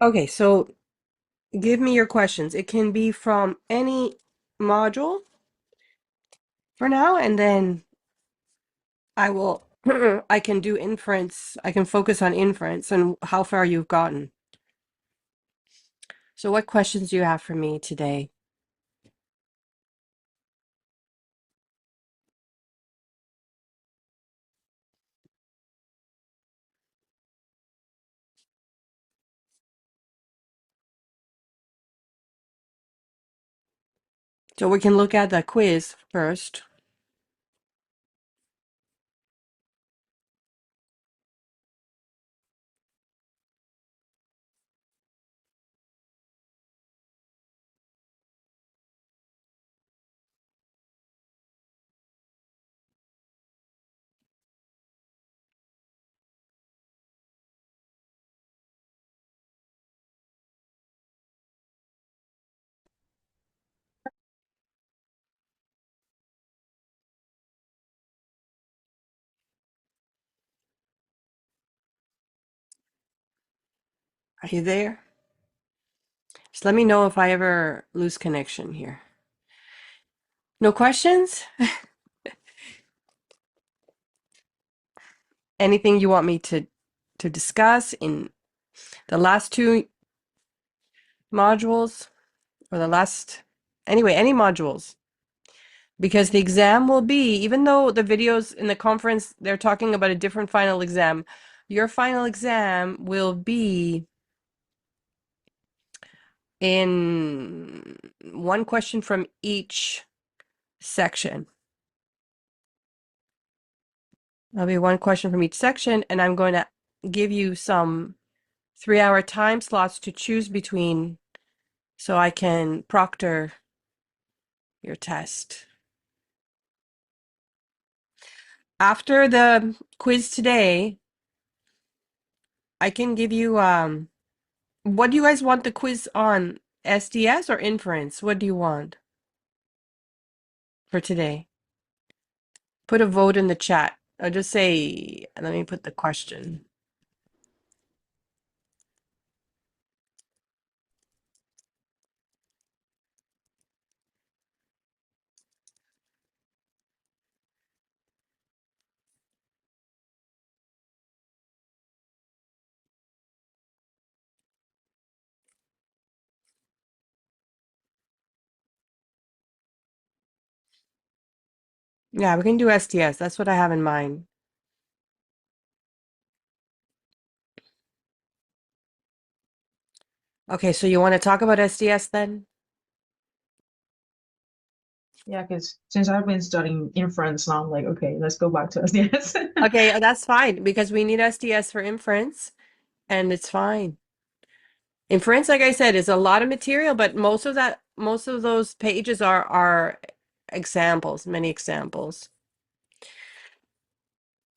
Okay, so give me your questions. It can be from any module for now, and then I will, I can do inference. I can focus on inference and how far you've gotten. So what questions do you have for me today? So we can look at the quiz first. Are you there? Just let me know if I ever lose connection here. No questions? Anything you want me to discuss in the last two modules or the last, anyway, any modules? Because the exam will be, even though the videos in the conference, they're talking about a different final exam, your final exam will be in one question from each section. There'll be one question from each section, and I'm going to give you some 3-hour time slots to choose between so I can proctor your test. After the quiz today, I can give you what do you guys want the quiz on? SDS or inference? What do you want for today? Put a vote in the chat. I'll just say, let me put the question. Yeah, we can do SDS. That's what I have in mind. Okay, so you want to talk about SDS then? Yeah, because since I've been studying inference now, I'm like, okay, let's go back to SDS. Okay, that's fine because we need SDS for inference and it's fine. Inference, like I said, is a lot of material, but most of those pages are examples, many examples.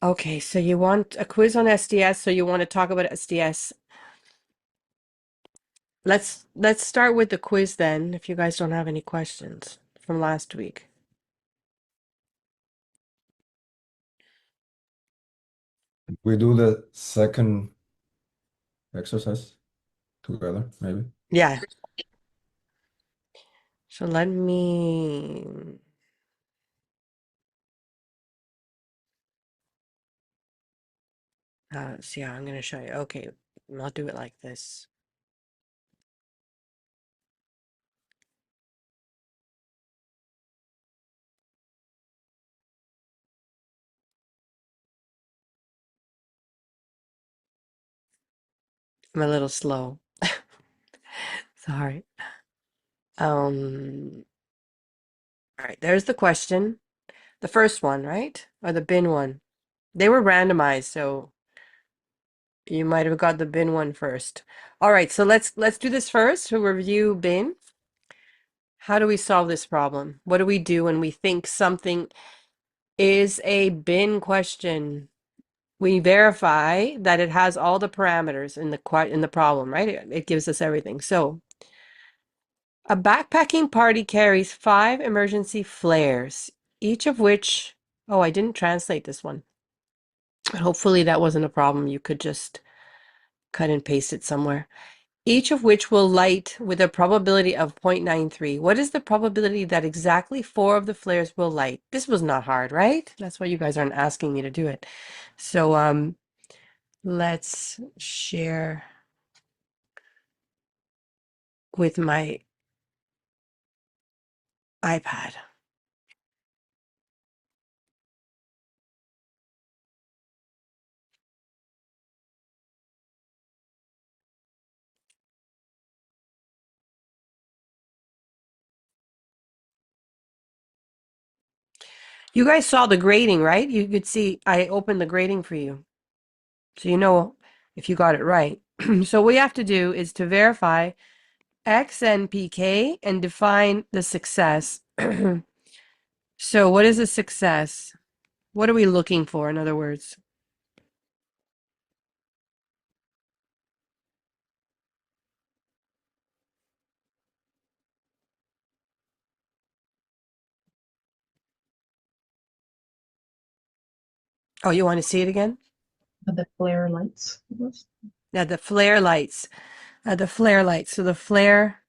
Okay, so you want a quiz on SDS, so you want to talk about SDS. Let's start with the quiz then, if you guys don't have any questions from last week. We do the second exercise together, maybe. Yeah. So let me see how I'm going to show you. Okay, I'll do it like this. I'm a little slow. Sorry. All right, there's the question. The first one, right? Or the bin one. They were randomized, so you might have got the bin one first. All right, so let's do this first to review bin. How do we solve this problem? What do we do when we think something is a bin question? We verify that it has all the parameters in the problem, right? It gives us everything. So a backpacking party carries 5 emergency flares, each of which, oh, I didn't translate this one. Hopefully that wasn't a problem. You could just cut and paste it somewhere. each of which will light with a probability of 0.93. What is the probability that exactly 4 of the flares will light? This was not hard, right? That's why you guys aren't asking me to do it. So let's share with my iPad. You guys saw the grading, right? You could see I opened the grading for you. So you know if you got it right. So what we have to do is to verify X and PK and define the success. So what is a success? What are we looking for, in other words? Oh, you want to see it again? The flare lights. Yeah, the flare lights. The flare lights. So the flare,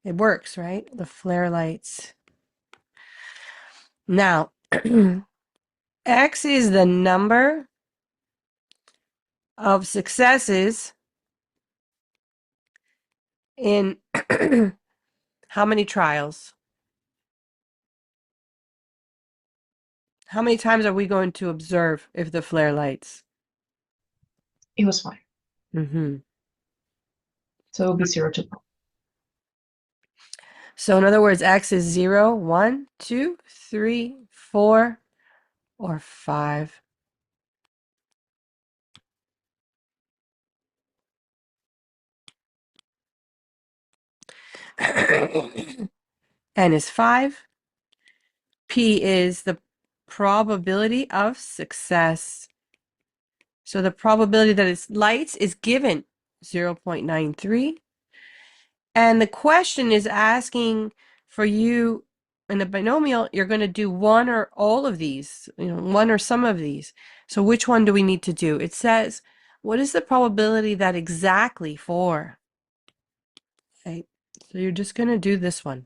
it works, right? The flare lights. Now, X is the number of successes in how many trials? How many times are we going to observe if the flare lights? It was fine. Mm-hmm. So it'll be 0 to 1. So in other words, X is 0, 1, 2, 3, 4, or 5. N is 5. P is the probability of success. So the probability that it lights is given 0.93. And the question is asking for you in a binomial, you're going to do one or all of these, one or some of these. So which one do we need to do? It says, what is the probability that exactly 4? Okay, so you're just going to do this one.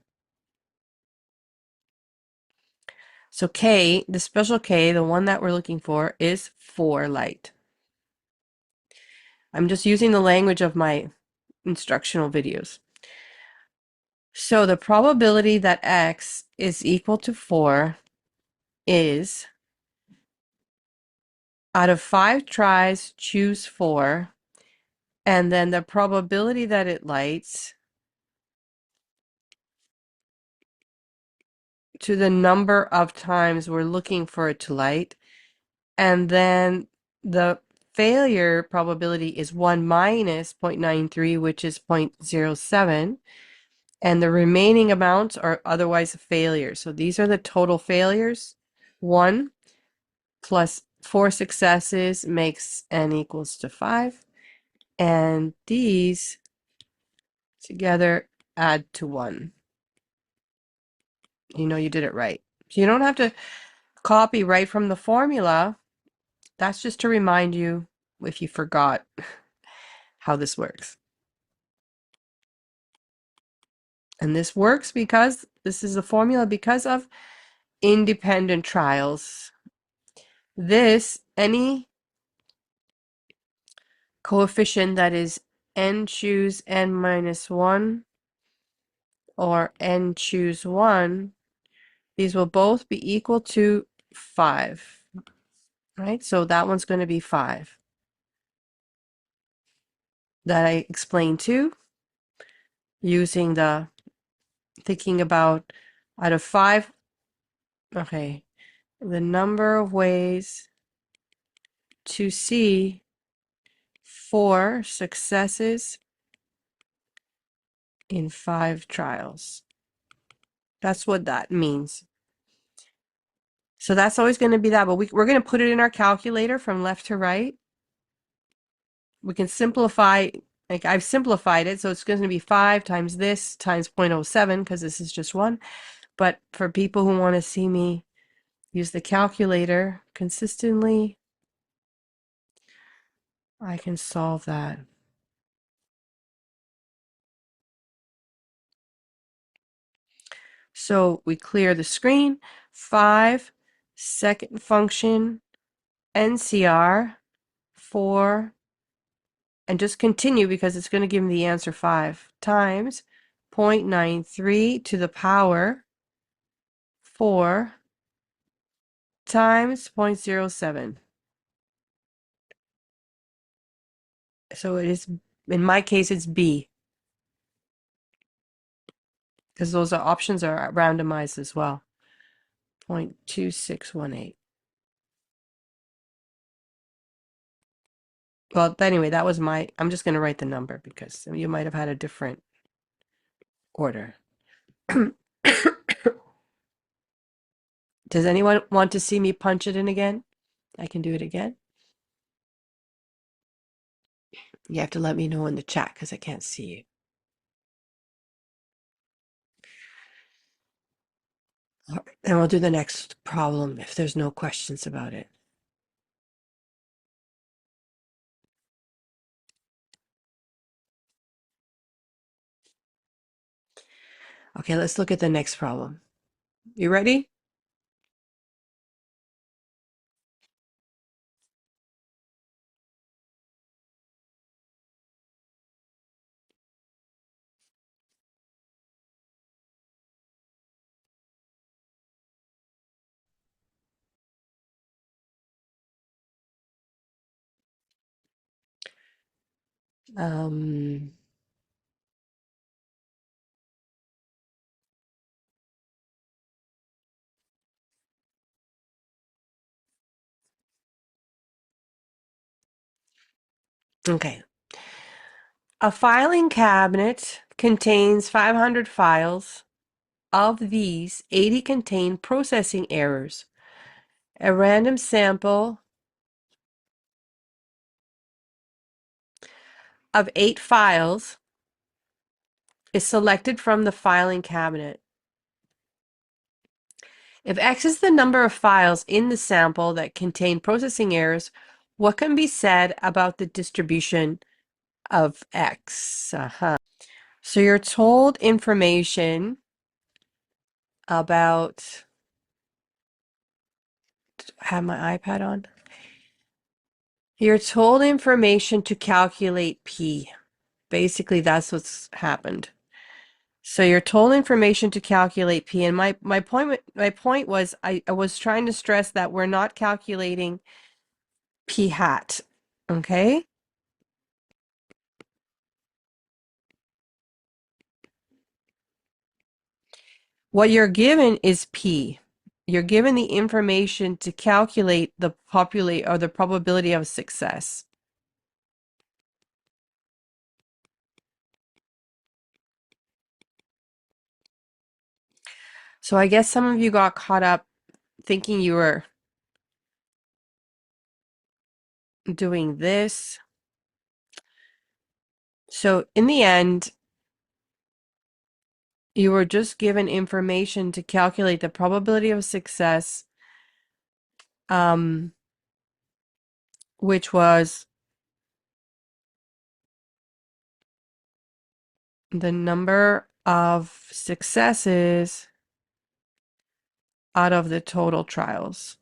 So K, the special K, the one that we're looking for, is 4 light. I'm just using the language of my instructional videos. So the probability that X is equal to 4 is, out of 5 tries, choose 4, and then the probability that it lights to the number of times we're looking for it to light, and then the failure probability is 1 minus 0.93, which is 0.07, and the remaining amounts are otherwise failures. So these are the total failures. 1 plus 4 successes makes n equals to 5, and these together add to 1. You know you did it right. So you don't have to copy right from the formula. That's just to remind you if you forgot how this works. And this works because this is the formula because of independent trials. This, any coefficient that is n choose n minus 1 or n choose 1, these will both be equal to 5, right? So that one's going to be 5. That I explained too, using the thinking about out of 5, okay, the number of ways to see 4 successes in 5 trials. That's what that means. So that's always going to be that, but we're going to put it in our calculator from left to right. We can simplify, like I've simplified it, so it's going to be 5 times this times 0.07 because this is just 1. But for people who want to see me use the calculator consistently, I can solve that. So we clear the screen. 5, second function, NCR, 4, and just continue because it's going to give me the answer 5 times 0.93 to the power 4 times 0.07. So it is, in my case, it's B because those are options are randomized as well. 0.2618. Well, anyway, that was my, I'm just going to write the number because you might have had a different order. Does anyone want to see me punch it in again? I can do it again. You have to let me know in the chat because I can't see you. All right, and we'll do the next problem if there's no questions about it. Okay, let's look at the next problem. You ready? Um, okay. A filing cabinet contains 500 files. Of these, 80 contain processing errors. A random sample of 8 files is selected from the filing cabinet. If X is the number of files in the sample that contain processing errors, what can be said about the distribution of X? So you're told information about, have my iPad on? You're told information to calculate P. Basically, that's what's happened. So you're told information to calculate P. And my point was I was trying to stress that we're not calculating P hat. Okay? What you're given is P. You're given the information to calculate the the probability of success. So I guess some of you got caught up thinking you were doing this. So in the end, you were just given information to calculate the probability of success, which was the number of successes out of the total trials.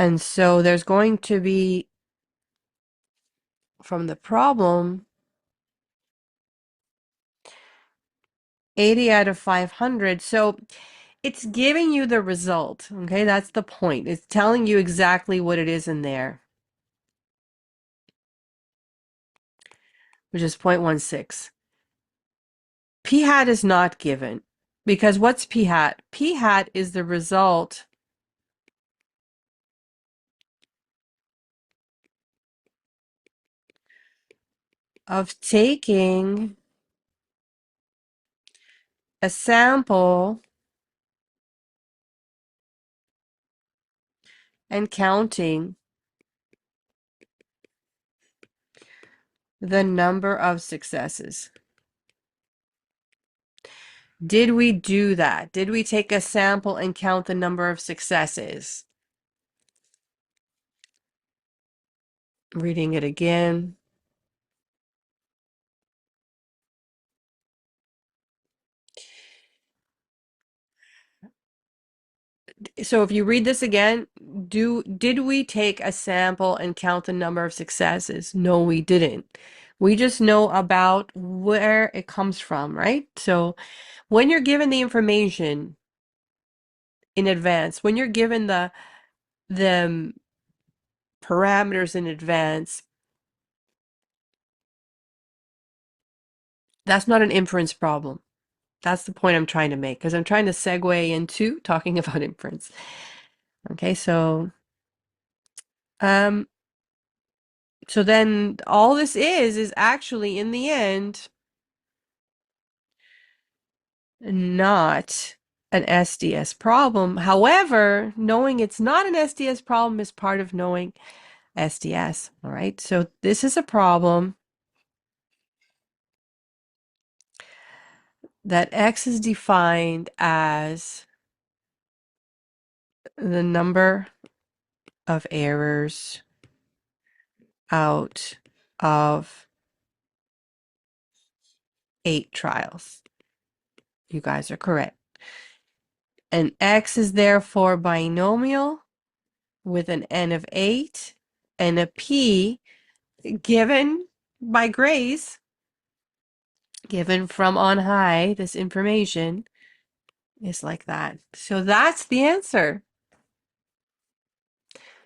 And so there's going to be, from the problem, 80 out of 500. So it's giving you the result. Okay, that's the point. It's telling you exactly what it is in there, which is 0.16. P hat is not given because what's P hat? P hat is the result of taking a sample and counting the number of successes. Did we do that? Did we take a sample and count the number of successes? Reading it again. So if you read this again, did we take a sample and count the number of successes? No, we didn't. We just know about where it comes from, right? So when you're given the information in advance, when you're given the parameters in advance, that's not an inference problem. That's the point I'm trying to make because I'm trying to segue into talking about inference. Okay, um, so then all this is actually in the end not an SDS problem. However, knowing it's not an SDS problem is part of knowing SDS. All right, so this is a problem that X is defined as the number of errors out of 8 trials. You guys are correct. And X is therefore binomial with an N of 8 and a P given by grace, given from on high, this information is like that. So that's the answer.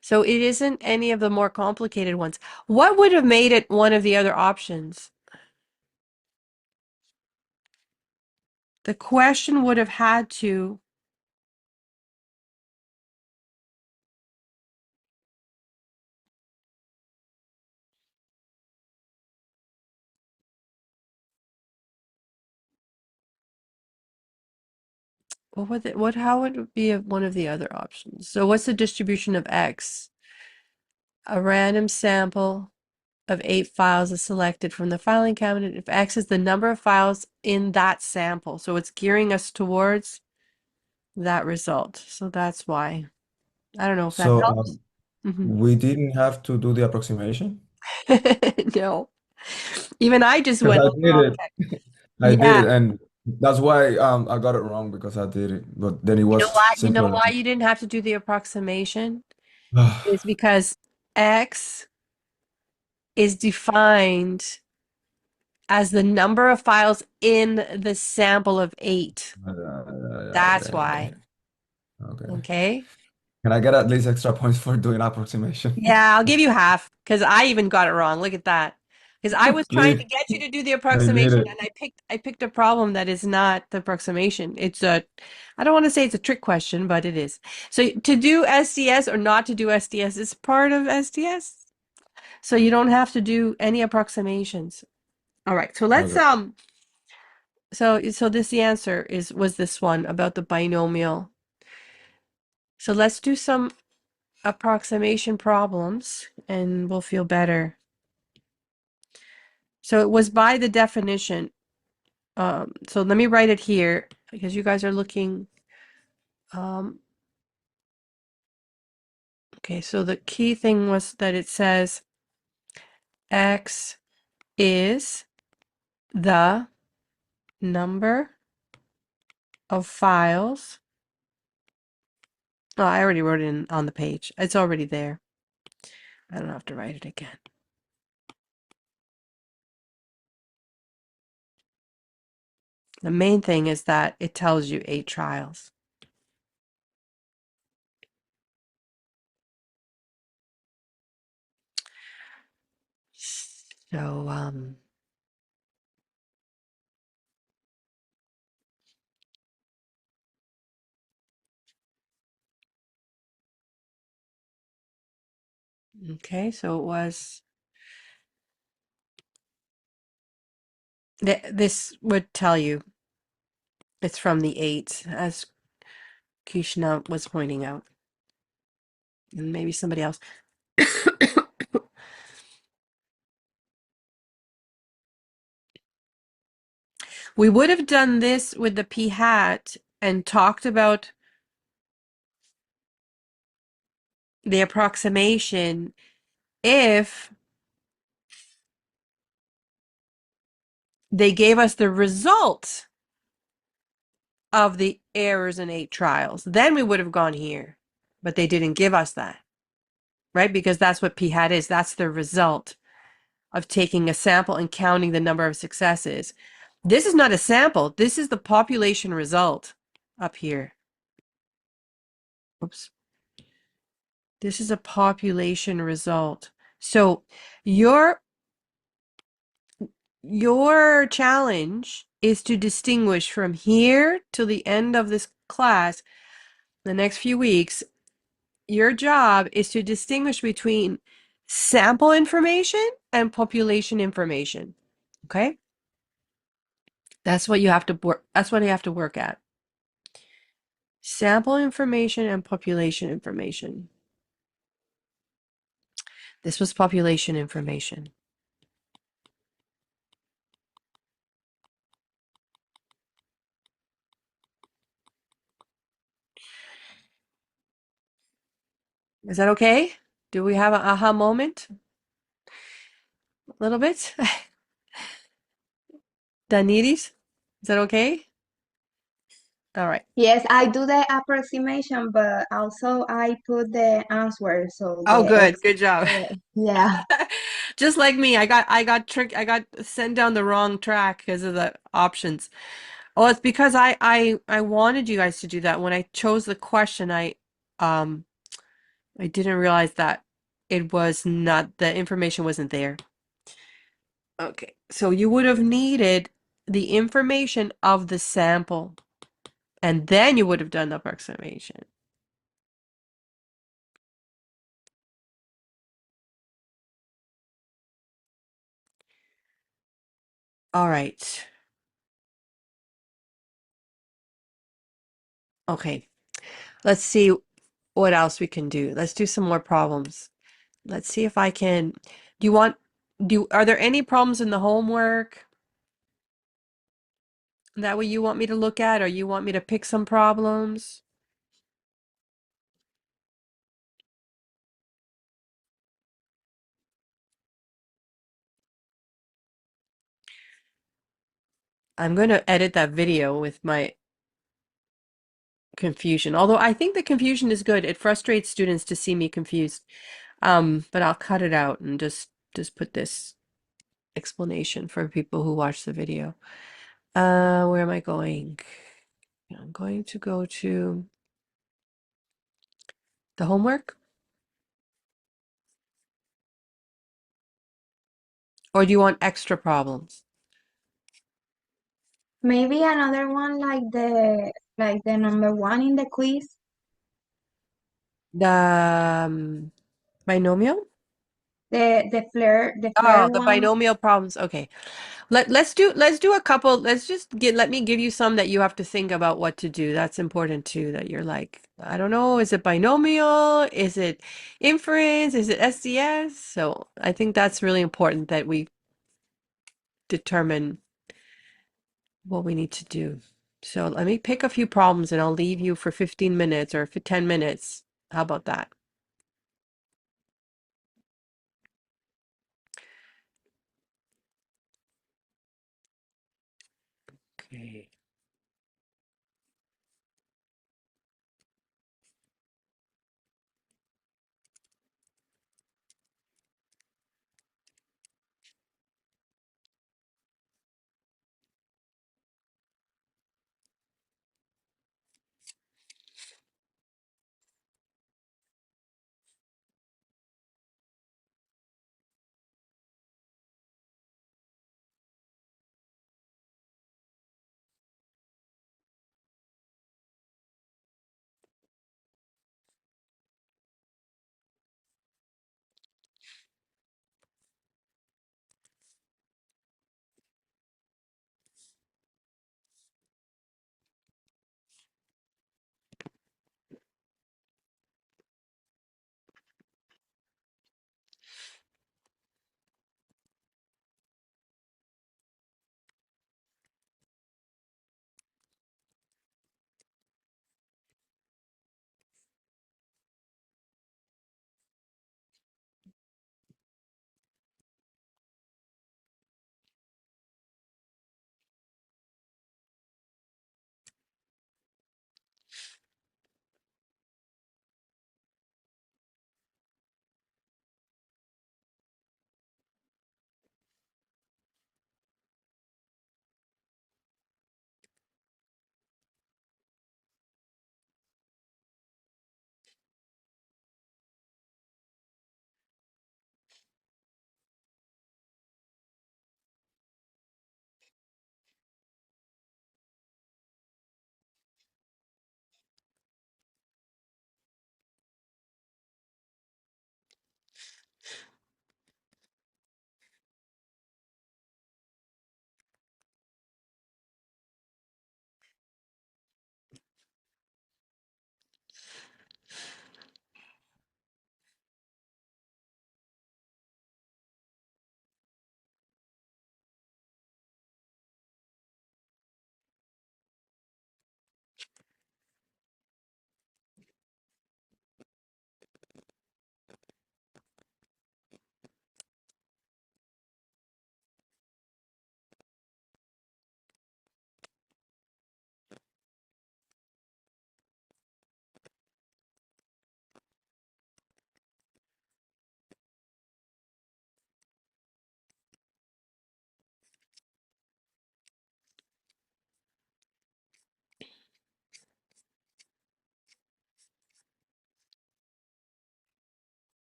So it isn't any of the more complicated ones. What would have made it one of the other options? The question would have had to, how would it be one of the other options? So what's the distribution of X? A random sample of 8 files is selected from the filing cabinet if X is the number of files in that sample. So it's gearing us towards that result. So that's why. I don't know if that So helps. Mhm. we didn't have to do the approximation No. Even I just because went I on the did wrong it. track. I did Yeah. it, and that's why I got it wrong because I did it. But then it You know was why? You know simpler. why you didn't have to do the approximation? Is because X is defined as the number of files in the sample of 8. That's Okay, okay, why. okay. Okay. Can I get at least extra points for doing approximation? Yeah, I'll give you half because I even got it wrong. Look at that. Because I was trying to Please, get you to do the I did approximation it. and I picked a problem that is not the approximation. I don't want to say it's a trick question, but it is. So to do SDS or not to do SDS is part of SDS. So you don't have to do any approximations. All right. So let's Okay. so this the answer was this one about the binomial. So let's do some approximation problems and we'll feel better. So it was by the definition. So let me write it here because you guys are looking. Um, okay, so the key thing was that it says X is the number of files. Oh, I already wrote it on the page. It's already there. I don't have to write it again. The main thing is that it tells you 8 trials. So, okay, so it was, this would tell you it's from the 8, as Krishna was pointing out, and maybe somebody else. We would have done this with the p hat and talked about the approximation if they gave us the result of the errors in 8 trials, then we would have gone here. But they didn't give us that, right? Because that's what p-hat is. That's the result of taking a sample and counting the number of successes. This is not a sample. This is the population result up here. Oops. This is a population result. So your challenge is to distinguish from here till the end of this class, the next few weeks, your job is to distinguish between sample information and population information. Okay? That's what you have to work. That's what you have to work at. Sample information and population information. This was population information. Is that okay? Do we have an aha moment? A little bit? Daniris? Is that okay? All right. Yes, I do the approximation, but also I put the answer, so Oh, the good. X. Good job. Yeah. Just like me, I got sent down the wrong track because of the options. Oh, it's because I wanted you guys to do that. When I chose the question, um I didn't realize that it was not, the information wasn't there. Okay. So you would have needed the information of the sample, and then you would have done the approximation. All right. Okay. Let's see what else we can do. Let's do some more problems. Let's see if I can. Do you want, are there any problems in the homework that way you want me to look at, or you want me to pick some problems? I'm going to edit that video with my confusion. Although I think the confusion is good. It frustrates students to see me confused. But I'll cut it out and just put this explanation for people who watch the video. Where am I going? I'm going to go to the homework. Or do you want extra problems? Maybe another one like the number one in the quiz. The binomial? The Oh, flare the one. binomial problems. Okay. Let's do a couple. Let me give you some that you have to think about what to do. That's important too, that you're like, I don't know, is it binomial? Is it inference? Is it SDS? So I think that's really important that we determine what we need to do. So let me pick a few problems and I'll leave you for 15 minutes or for 10 minutes. How about that? Okay.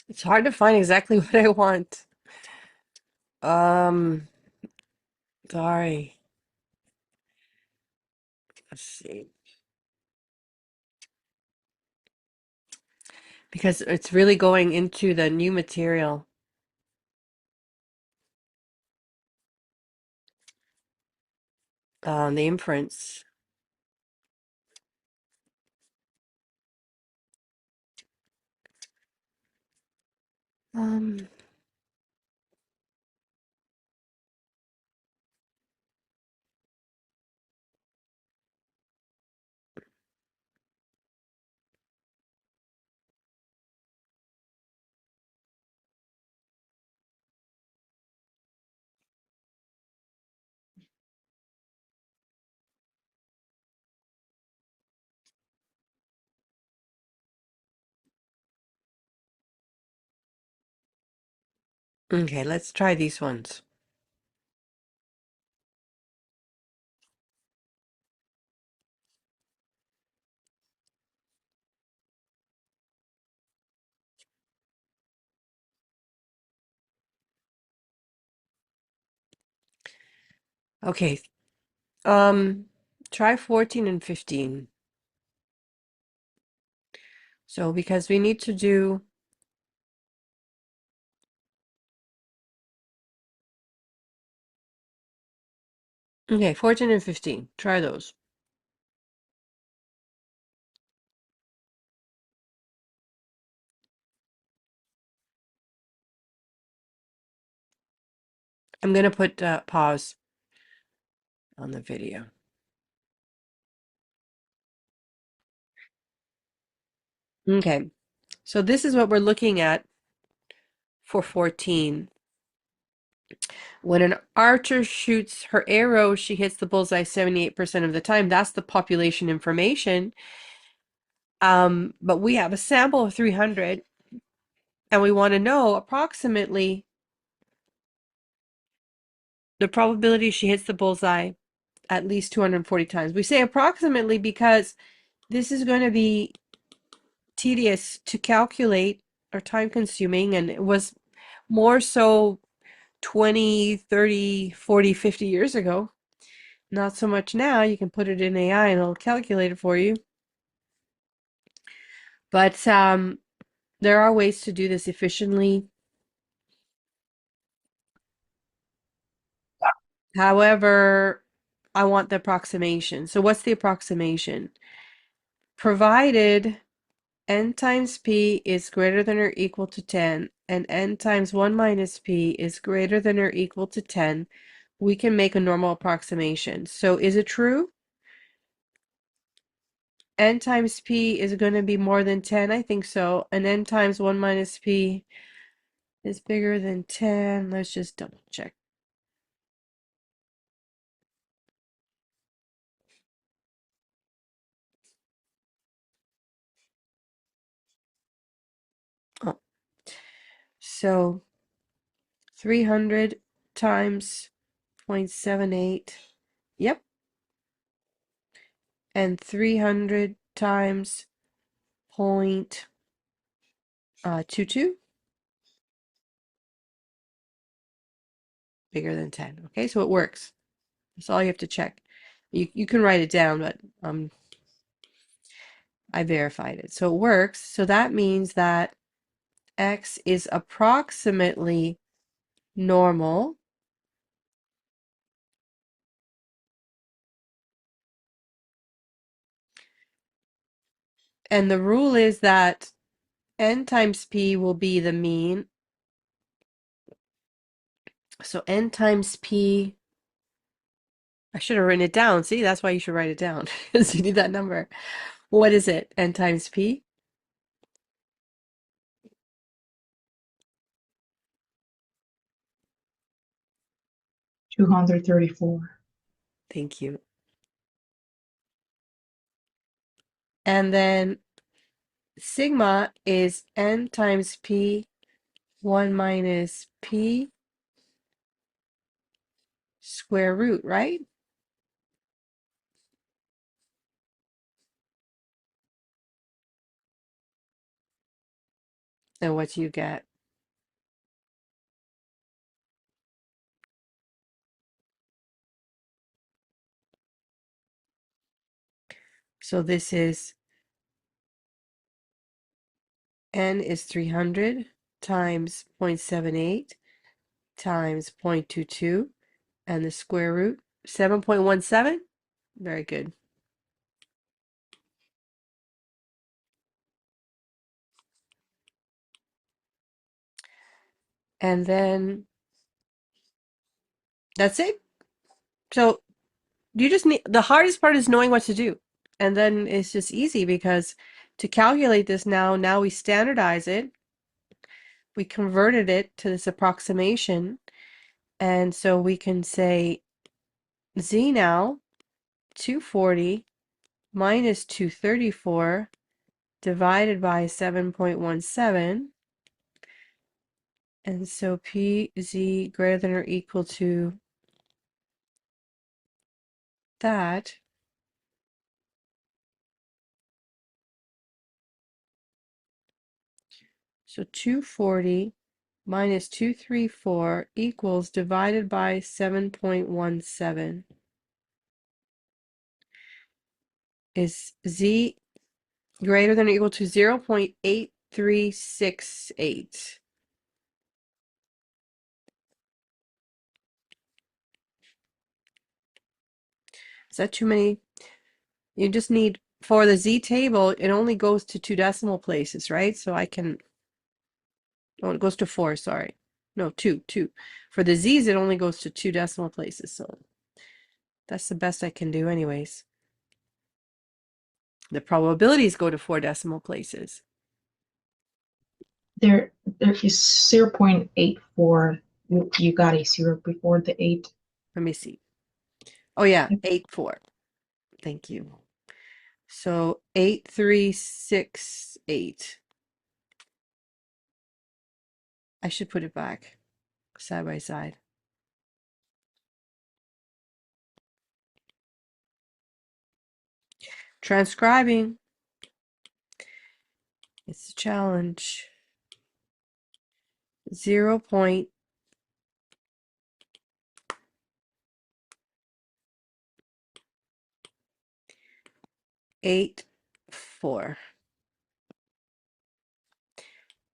It's hard to find exactly what I want. Um, sorry. Let's see. Because it's really going into the new material. The inference. Um, okay, let's try these ones. Okay. Try 14 and 15. So because we need to do, okay, 14 and 15. Try those. I'm gonna put pause on the video. Okay. So this is what we're looking at for 14. When an archer shoots her arrow, she hits the bullseye 78% of the time. That's the population information. But we have a sample of 300, and we want to know approximately the probability she hits the bullseye at least 240 times. We say approximately because this is going to be tedious to calculate or time consuming, and it was more so 20, 30, 40, 50 years ago. Not so much now. You can put it in AI and it'll calculate it for you. But there are ways to do this efficiently. However, I want the approximation. So what's the approximation? Provided n times p is greater than or equal to 10 and n times 1 minus p is greater than or equal to 10, we can make a normal approximation. So is it true? N times p is going to be more than 10? I think so. And n times 1 minus p is bigger than 10. Let's just double check. Oh, so 300 times 0.78. Yep. And 300 times 0.22. Bigger than 10. Okay, so it works. That's all you have to check. You can write it down, but I verified it. So it works. So that means that x is approximately normal. And the rule is that n times p will be the mean. So n times p, I should have written it down. See, that's why you should write it down, because you need that number. What is it? N times p? 234. Thank you. And then sigma is n times p 1 minus p square root, right? And what do you get? So this is n is 300 times 0.78 times 0.22 and the square root 7.17. Very good. And then that's it. So you just need, the hardest part is knowing what to do. And then it's just easy because to calculate this now we standardize it. We converted it to this approximation. And so we can say z now 240 minus 234 divided by 7.17. And so pz greater than or equal to that. So 240 minus 234 equals divided by 7.17. Is z greater than or equal to 0.8368? Is that too many? You just need, for the z table, it only goes to 2 decimal places, right? So I can, oh, it goes to 4, sorry. No, 2. For the z's, it only goes to 2 decimal places, so that's the best I can do anyways. The probabilities go to 4 decimal places. There is 0.84. You got a 0 before the 8. Let me see. Oh yeah, Yep. 8.4. Thank you. So 8368. I should put it back side by side. Transcribing. It's a challenge. 0.84.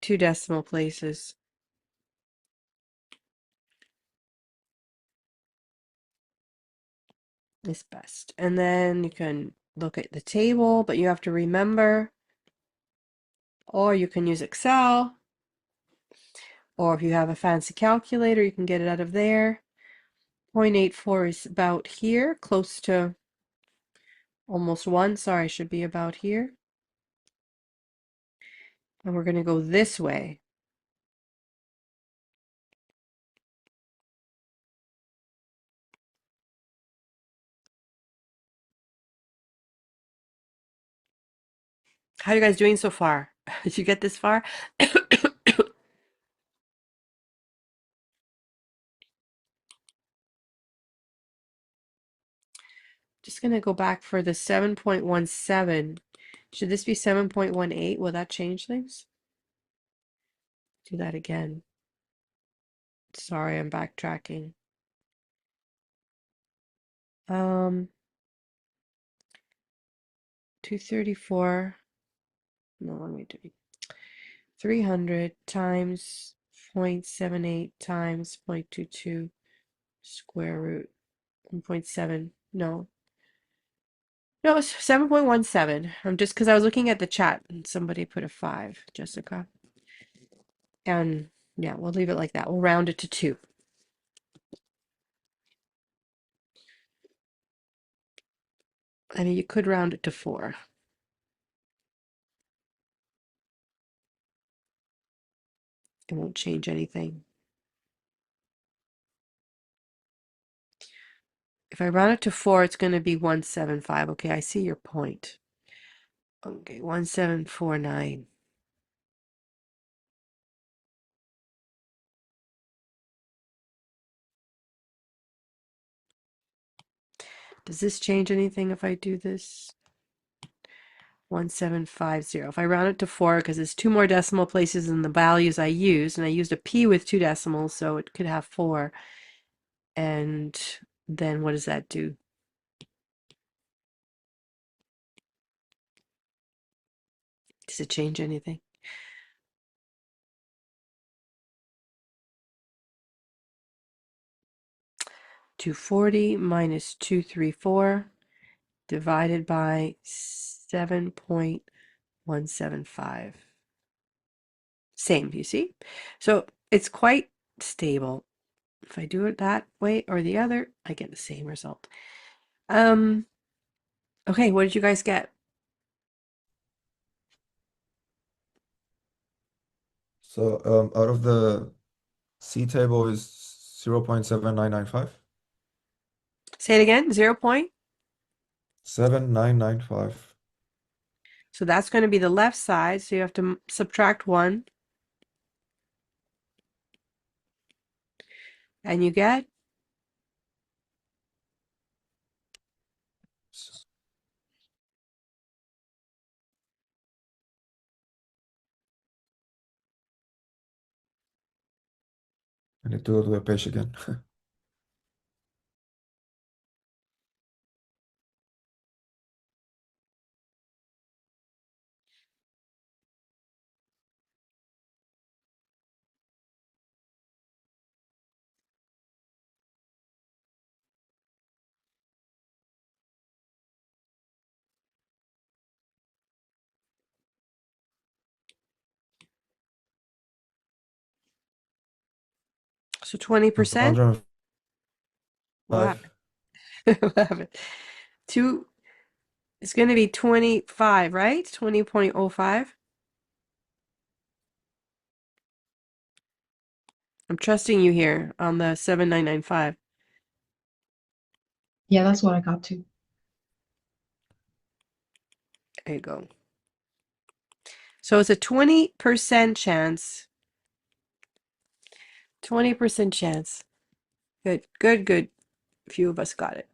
Two decimal places is best. And then you can look at the table, but you have to remember, or you can use Excel, or if you have a fancy calculator, you can get it out of there. 0.84 is about here, close to almost 1. Sorry, should be about here. And we're going to go this way. How are you guys doing so far? Did you get this far? Just going to go back for the 7.17. Should this be 7.18? Will that change things? Do that again. Sorry, I'm backtracking. 234. No, let me do 300 times 0.78 times 0.22 square root 1.7. No, it's 7.17. Just because I was looking at the chat and somebody put a 5, Jessica. And yeah, we'll leave it like that. We'll round it to 2. I mean, you could round it to 4. It won't change anything. If I round it to 4, it's going to be 175. Okay, I see your point. Okay, 1749. Does this change anything if I do this? 1750. If I round it to 4, because it's 2 more decimal places than the values I used, and I used a P with 2 decimals, so it could have 4. And then what does that do? Does it change anything? $240 minus 234 divided by 7.175. Same, you see? So it's quite stable. If I do it that way or the other, I get the same result. Okay, what did you guys get? So out of the C table is 0.7995. Say it again, 0 point. 7995. So that's going to be the left side, so you have to subtract 1, and you get I need to go to the page again. so 20%. 105. Wow. 11. 2, it's going to be 25, right? 20.05. I'm trusting you here on the 7995. Yeah, that's what I got too. There you go. So it's a 20% chance. 20% chance. Good, good, good. A few of us got it.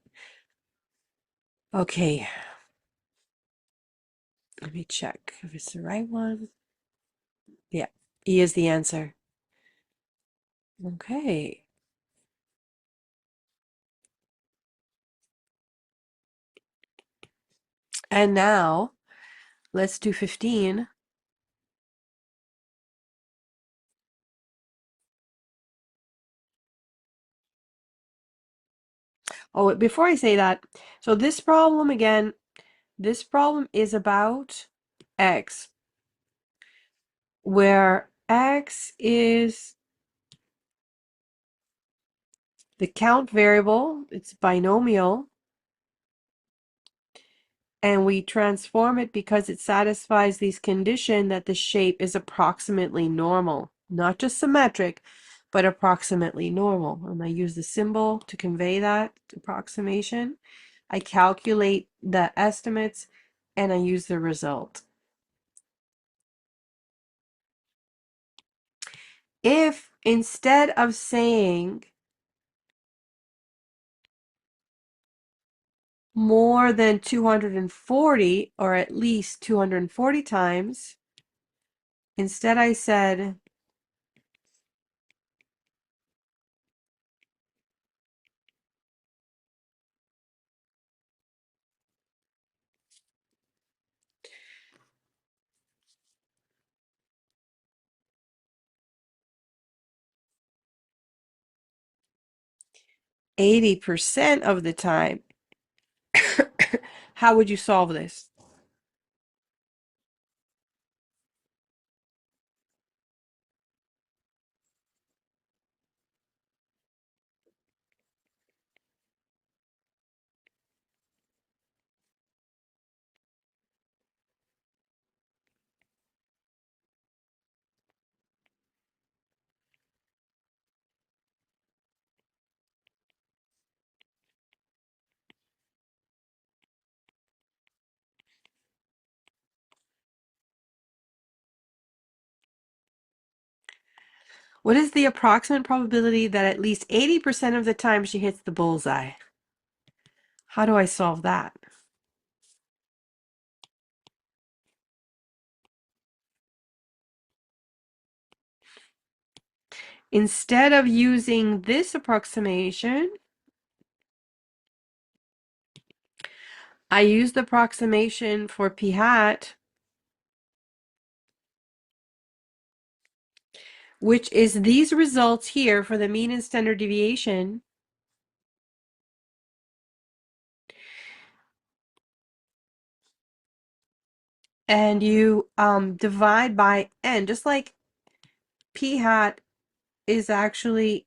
Okay. Let me check if it's the right one. Yeah, E is the answer. Okay. And now let's do 15. Oh, before I say that, so this problem again, this problem is about x, where x is the count variable, it's binomial, and we transform it because it satisfies these condition that the shape is approximately normal, not just symmetric, but approximately normal. And I use the symbol to convey that approximation. I calculate the estimates and I use the result. If instead of saying more than 240 or at least 240 times, instead I said 80% of the time, how would you solve this? What is the approximate probability that at least 80% of the time she hits the bullseye? How do I solve that? instead of using this approximation, I use the approximation for p hat, which is these results here for the mean and standard deviation. And you divide by n, just like p hat is actually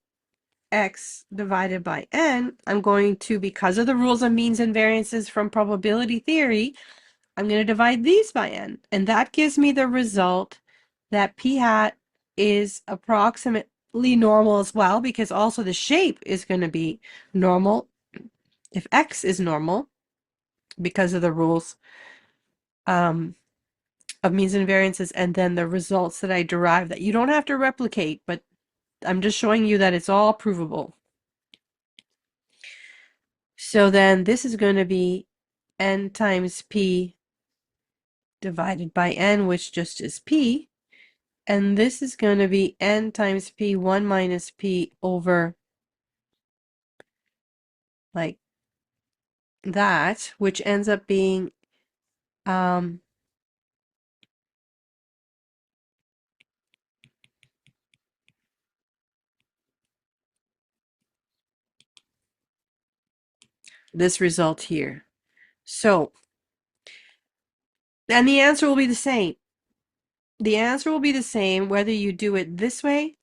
x divided by n. I'm going to, because of the rules of means and variances from probability theory, I'm going to divide these by n. And that gives me the result that p hat is approximately normal as well, because also the shape is going to be normal if x is normal because of the rules of means and variances, and then the results that I derive that you don't have to replicate, but I'm just showing you that it's all provable. So then this is going to be n times p divided by n, which just is p. And this is going to be n times p, 1 minus p over like that, which ends up being this result here. So, and the answer will be the same. The answer will be the same whether you do it this way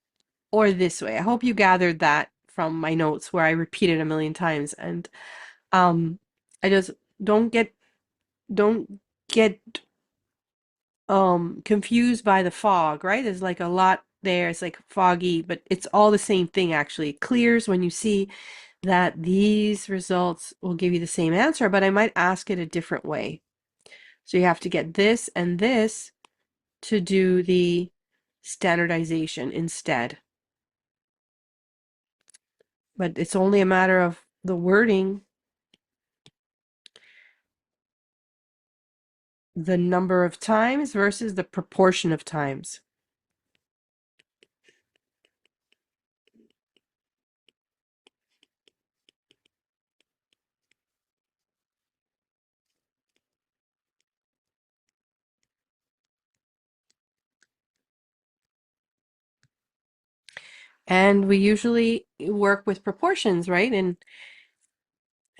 or this way. I hope you gathered that from my notes where I repeated a million times. And I just don't get confused by the fog, right? There's like a lot there. It's like foggy, but it's all the same thing actually. It clears when you see that these results will give you the same answer, but I might ask it a different way. So you have to get this and this to do the standardization instead. But it's only a matter of the wording, the number of times versus the proportion of times. And we usually work with proportions, right? And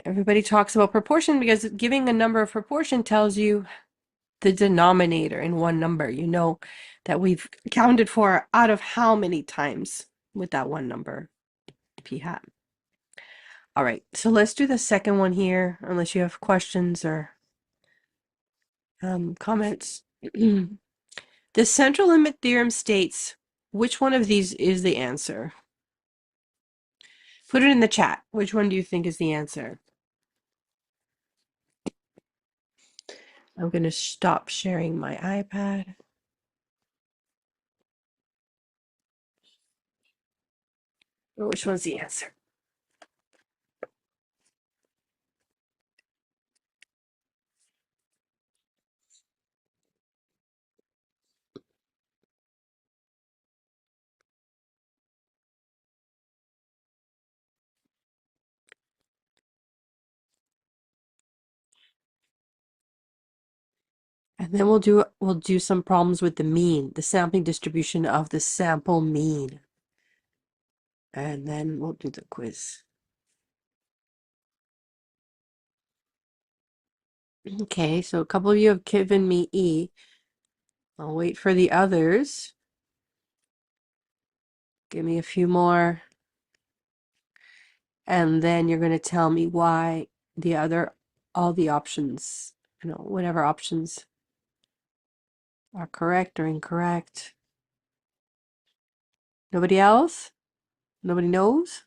everybody talks about proportion because giving a number of proportion tells you the denominator in one number. You know that we've counted for out of how many times with that one number, p hat. All right, so let's do the second one here, unless you have questions or comments. The central limit theorem states which one of these is the answer? Put it in the chat. Which one do you think is the answer? I'm going to stop sharing my iPad. Which one's the answer? And then we'll do some problems with the mean, the sampling distribution of the sample mean. And then we'll do the quiz. Okay, so a couple of you have given me E. I'll wait for the others. Give me a few more. And then you're going to tell me why all the options, whatever options are correct or incorrect. Nobody else? Nobody knows?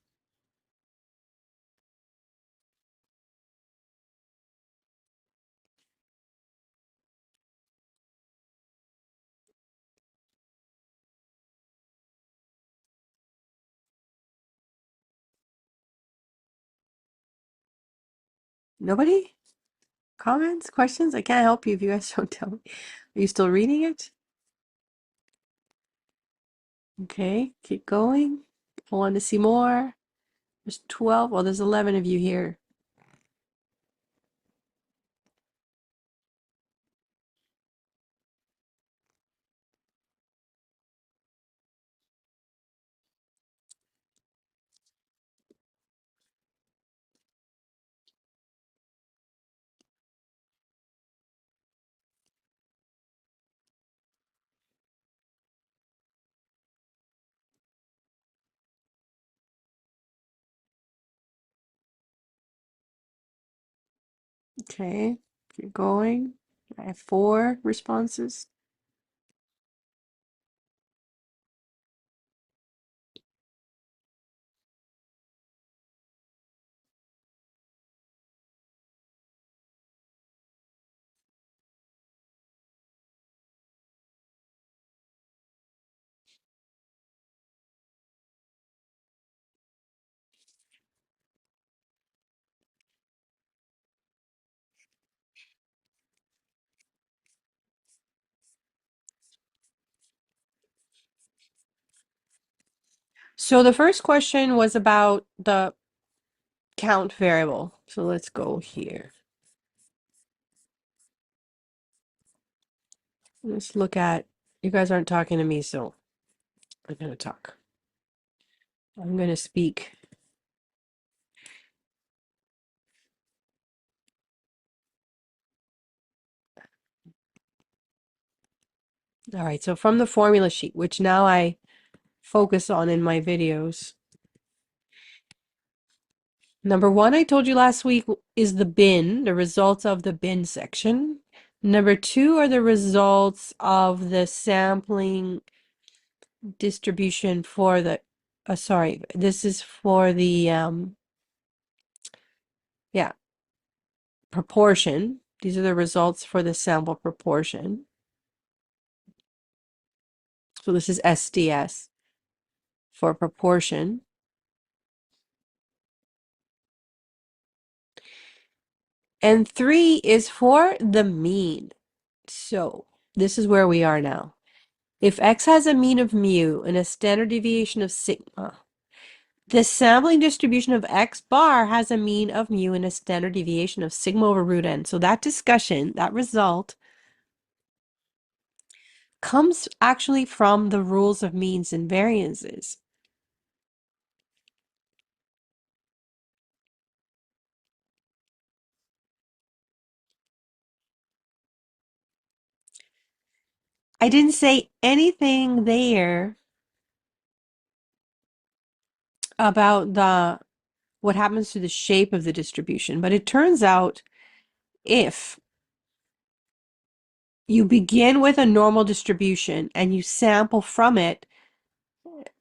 Nobody? Comments? Questions? I can't help you if you guys don't tell me. Are you still reading it? Okay, keep going. I want to see more. There's 12. Well, there's 11 of you here. Okay, keep going. I have 4 responses. So the first question was about the count variable. So let's go here. Let's look at, you guys aren't talking to me, so I'm going to talk. I'm going to speak. All right, so from the formula sheet, which now I focus on in my videos. Number 1, I told you last week, is the bin, the results of the bin section. Number 2 are the results of the sampling distribution for the, sorry, this is for the, yeah, proportion. These are the results for the sample proportion. So this is SDS for proportion. And 3 is for the mean. So this is where we are now. If X has a mean of mu and a standard deviation of sigma, the sampling distribution of X bar has a mean of mu and a standard deviation of sigma over root n. So that discussion, that result, comes actually from the rules of means and variances. I didn't say anything there about what happens to the shape of the distribution, but it turns out if you begin with a normal distribution and you sample from it,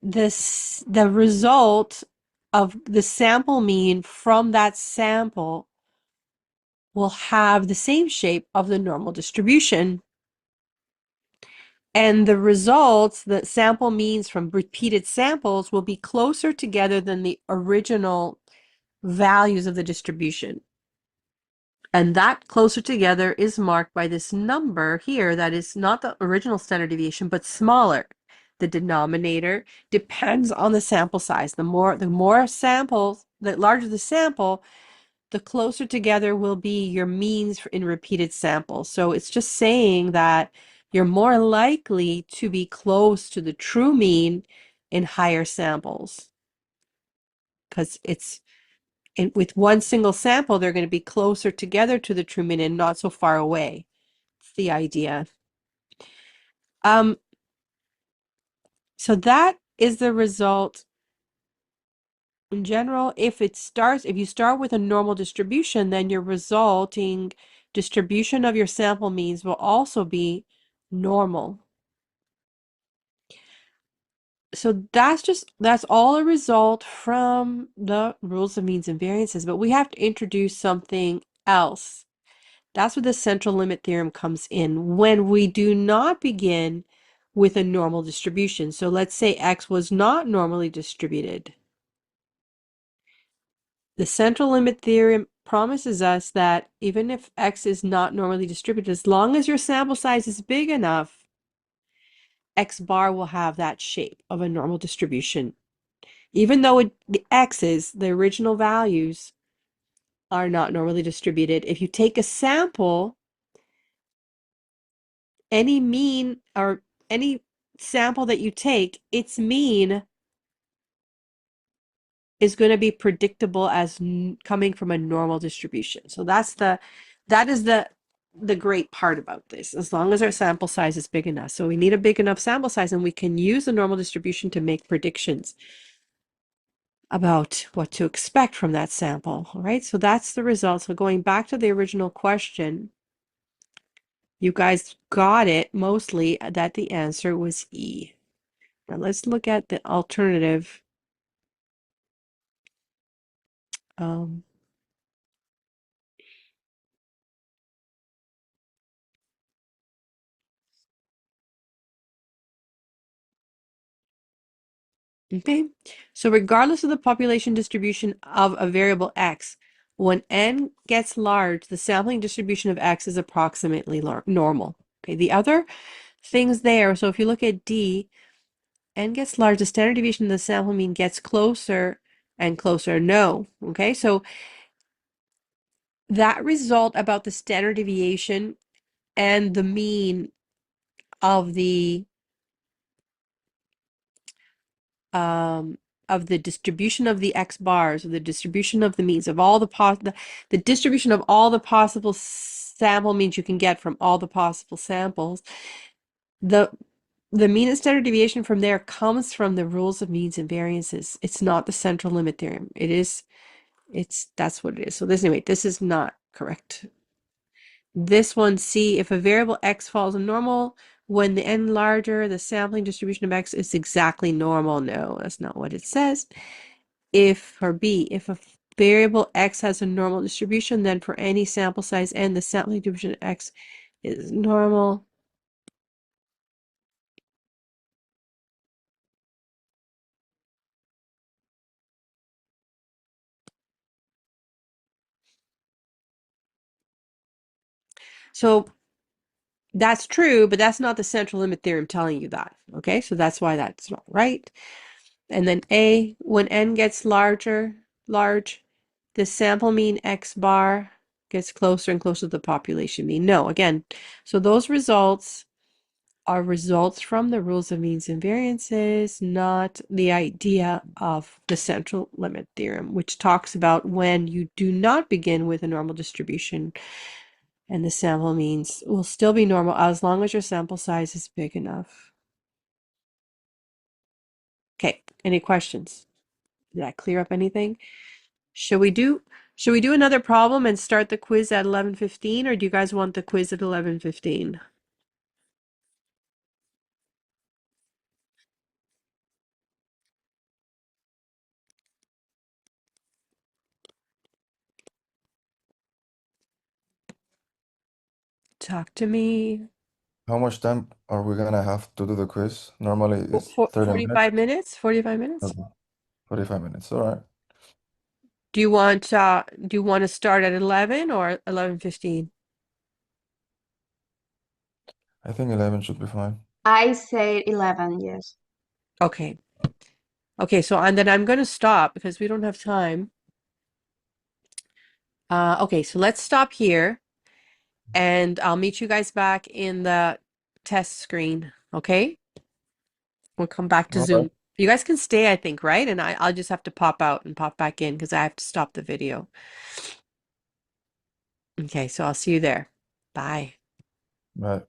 the result of the sample mean from that sample will have the same shape of the normal distribution. And the results, the sample means from repeated samples, will be closer together than the original values of the distribution. And that closer together is marked by this number here that is not the original standard deviation, but smaller. The denominator depends on the sample size. The more samples, the larger the sample, the closer together will be your means in repeated samples. So it's just saying that you're more likely to be close to the true mean in higher samples. Because with one single sample, they're going to be closer together to the true mean and not so far away. It's the idea. So that is the result. In general, if you start with a normal distribution, then your resulting distribution of your sample means will also be normal. So that's all a result from the rules of means and variances, but we have to introduce something else. That's where the central limit theorem comes in when we do not begin with a normal distribution. So let's say X was not normally distributed. The central limit theorem promises us that even if X is not normally distributed, as long as your sample size is big enough, X bar will have that shape of a normal distribution. Even though the X's, the original values, are not normally distributed, if you take a sample, any mean or any sample that you take, its mean is going to be predictable as coming from a normal distribution. So that is the great part about this, as long as our sample size is big enough. So we need a big enough sample size, and we can use the normal distribution to make predictions about what to expect from that sample. All right, so that's the result. So going back to the original question, you guys got it mostly that the answer was E. Now let's look at the alternative. Okay, so regardless of the population distribution of a variable X, when n gets large, the sampling distribution of X is approximately normal. Okay, the other things there, so if you look at D, n gets large, the standard deviation of the sample mean gets closer and closer. No, okay, so that result about the standard deviation and the mean of the distribution of the X bars, or the distribution of the means of all the distribution of all the possible sample means you can get from all the possible samples. The mean and standard deviation from there comes from the rules of means and variances. It's not the central limit theorem. That's what it is. So this is not correct. This one, C, if a variable X follows a normal, when the n larger, the sampling distribution of X is exactly normal. No, that's not what it says. If a variable X has a normal distribution, then for any sample size n, the sampling distribution of X is normal. So that's true, but that's not the central limit theorem telling you that. Okay, so that's why that's not right. And then A, when n gets large, the sample mean X bar gets closer and closer to the population mean. No, again, so those results are results from the rules of means and variances, not the idea of the central limit theorem, which talks about when you do not begin with a normal distribution and the sample means will still be normal as long as your sample size is big enough. Okay, any questions? Did I clear up anything? Should we do another problem and start the quiz at 11:15, or do you guys want the quiz at 11:15? Talk to me. How much time are we gonna have to do the quiz? Normally it's 30 minutes. 45 minutes? 45 minutes? Okay. 45 minutes. All right. Do you want to start at 11 or 11:15? I think 11 should be fine. I say 11, yes. Okay. Okay, so and then I'm going to stop because we don't have time. Okay, so let's stop here and I'll meet you guys back in the test screen, okay? We'll come back to All Zoom. right. You guys can stay, I think, right? And I'll just have to pop out and pop back in because I have to stop the video. Okay, so I'll see you there. Bye. Right.